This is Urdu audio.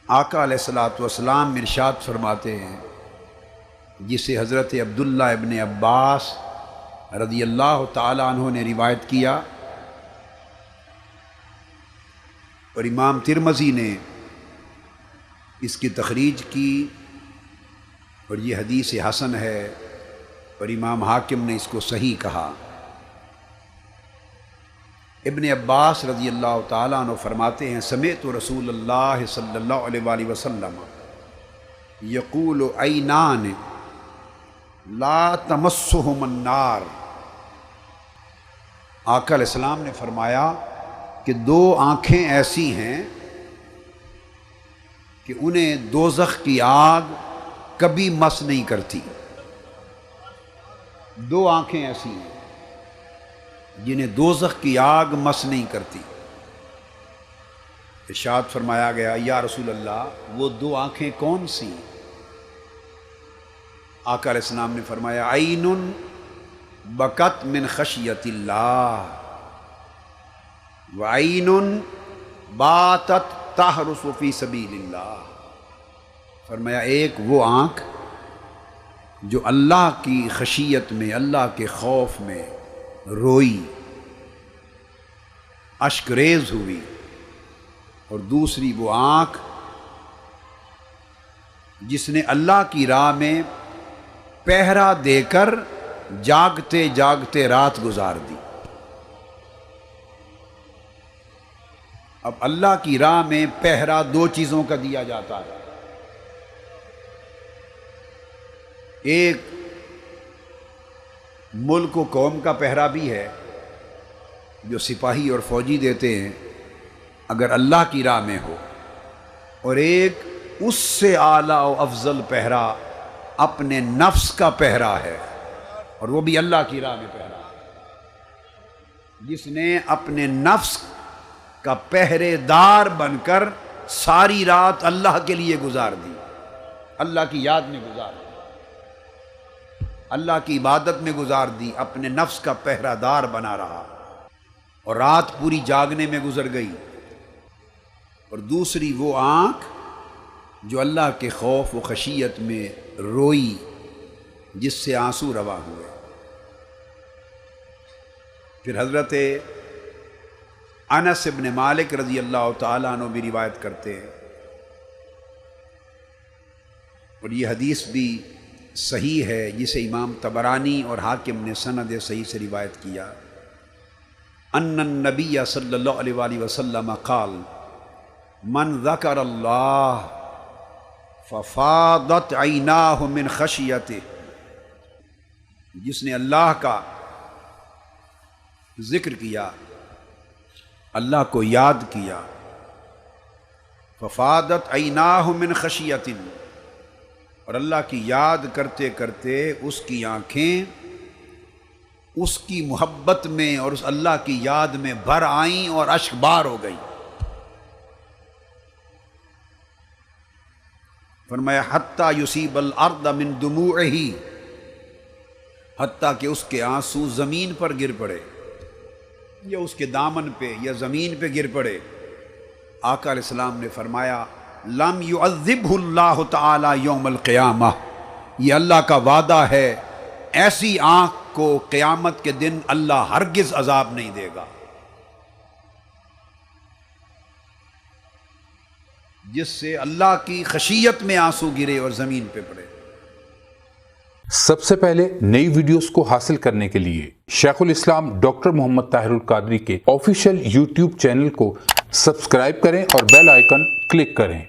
آقا علیہ الصلوۃ والسلام ارشاد فرماتے ہیں، جسے حضرت عبداللہ ابن عباس رضی اللہ تعالی عنہ نے روایت کیا اور امام ترمذی نے اس کی تخریج کی اور یہ حدیث حسن ہے، اور امام حاکم نے اس کو صحیح کہا۔ ابن عباس رضی اللہ تعالیٰ عنہ فرماتے ہیں، سمعت رسول اللہ صلی اللہ علیہ وآلہ وسلم یقول عینان لا تمسہم النار۔ آقا علیہ السلام نے فرمایا کہ دو آنکھیں ایسی ہیں کہ انہیں دوزخ کی آگ کبھی مس نہیں کرتی۔ دو آنکھیں ایسی ہیں جنہیں دوزخ کی آگ مس نہیں کرتی۔ ارشاد فرمایا گیا، یا رسول اللہ وہ دو آنکھیں کون سی؟ آقا علیہ السلام نے فرمایا، عین بکت من خشیت اللہ وعین باتت تحرس فی سبیل اللہ۔ فرمایا ایک وہ آنکھ جو اللہ کی خشیت میں، اللہ کے خوف میں روئی، اشک ریز ہوئی، اور دوسری وہ آنکھ جس نے اللہ کی راہ میں پہرا دے کر جاگتے جاگتے رات گزار دی۔ اب اللہ کی راہ میں پہرا دو چیزوں کا دیا جاتا ہے، ایک ملک و قوم کا پہرا بھی ہے جو سپاہی اور فوجی دیتے ہیں اگر اللہ کی راہ میں ہو، اور ایک اس سے اعلیٰ و افضل پہرا اپنے نفس کا پہرا ہے، اور وہ بھی اللہ کی راہ میں پہرا ہے، جس نے اپنے نفس کا پہرے دار بن کر ساری رات اللہ کے لیے گزار دی، اللہ کی یاد میں گزار دی، اللہ کی عبادت میں گزار دی، اپنے نفس کا پہرہ دار بنا رہا اور رات پوری جاگنے میں گزر گئی۔ اور دوسری وہ آنکھ جو اللہ کے خوف و خشیت میں روئی، جس سے آنسو روا ہوئے۔ پھر حضرت انس ابن مالک رضی اللہ تعالیٰ عنہ بھی روایت کرتے ہیں، اور یہ حدیث بھی صحیح ہے، جسے امام طبرانی اور حاکم نے سند صحیح سے روایت کیا، ان النبی صلی اللہ علیہ وآلہ وسلم قال من ذکر اللہ ففاضت عیناہ من خشیتہ، جس نے اللہ کا ذکر کیا، اللہ کو یاد کیا، ففاضت عیناہ من خشیتہ، اور اللہ کی یاد کرتے کرتے اس کی آنکھیں اس کی محبت میں اور اس اللہ کی یاد میں بھر آئیں اور اشک بار ہو گئی۔ فرمایا حتیٰ یصیب الارض من دموعہ، حتیٰ کہ اس کے آنسو زمین پر گر پڑے، یا اس کے دامن پہ یا زمین پہ گر پڑے۔ آقا علیہ السلام نے فرمایا لم یعذبہ اللہ تعالی یوم القیامہ، یہ اللہ کا وعدہ ہے، ایسی آنکھ کو قیامت کے دن اللہ ہرگز عذاب نہیں دے گا، جس سے اللہ کی خشیت میں آنسو گرے اور زمین پہ پڑے۔ سب سے پہلے نئی ویڈیوز کو حاصل کرنے کے لیے شیخ الاسلام ڈاکٹر محمد طاہر القادری کے آفیشیل یوٹیوب چینل کو سبسکرائب کریں اور بیل آئیکن کلک کریں۔